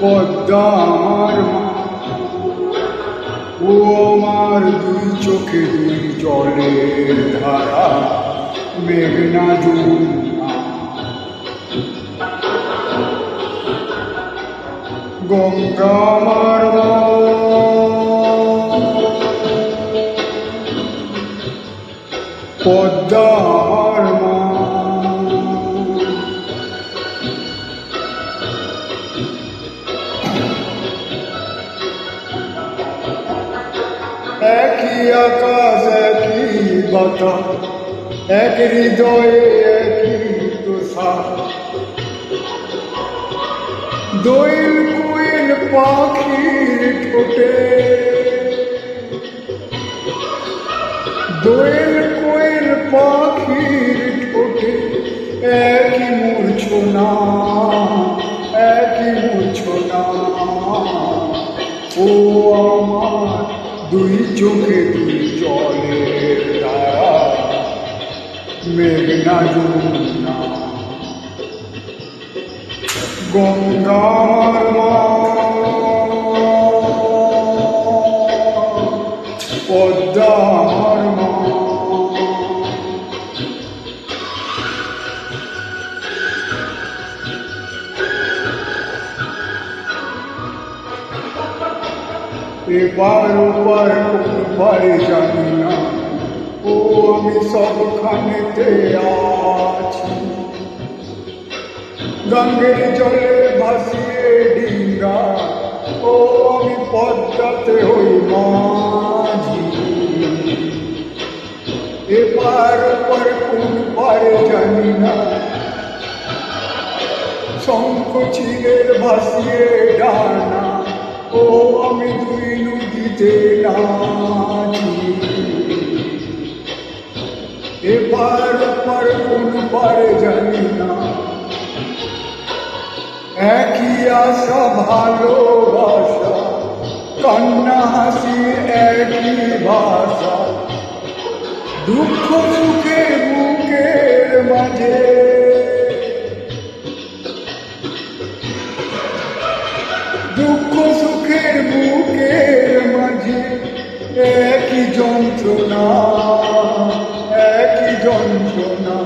পদ্মা আমার মা, ও আমার দুই চোখে দুই জলের ধারা, মেঘনা যমুনা। গঙ্গা আমার মা, পদ্মা আমার মা। একই আকাশ একই বাতাস, এক হৃদয়ে একই তুষার। দোয়েল কোয়েল পাখির ঠোঁটে, দোয়েল কোয়েল পাখির ঠোঁটে একই মূর্ছনা, একই মূর্ছনা। ও আমার দুই চোখে দুই জলের ধারা, মেঘনা যমুনা। গঙ্গা আমার মা, পদ্মা আমার মা। এবার ওপার কোন পারে জানি না, ও আমি সবখানেতে আছি। গঙ্গের জলে ভাসিয়ে ডিঙ্গা, ও আমি পদ্মাতে হই মাঝি। এবার ওপার কোন পারে জানি না, শঙ্খ চিলের ভাসিয়ে ডানা, ও আমি দুই নদীতে নাচি। এবার ওপার কোন পারে জানি না, একই আশা ভালোবাসা, কান্না হাসি একই ভাষা। দুঃখ সুখে বুকের মাঝে, দুঃখ সুখের বুকের মাঝে একই যন্ত্রণা, একই যন্ত্রণা।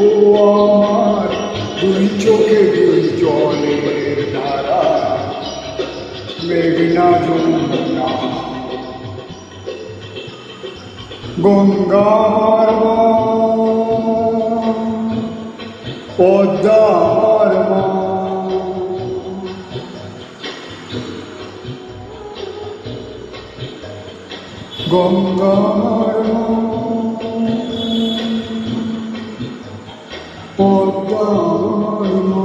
ও আমার দুই চোখে দুই জলের ধারা, মেঘনা যমুনা। গঙ্গা আমার মা, পদ্মা আমার মা। গঙ্গা আমার মা, পদ্মা আমার মা।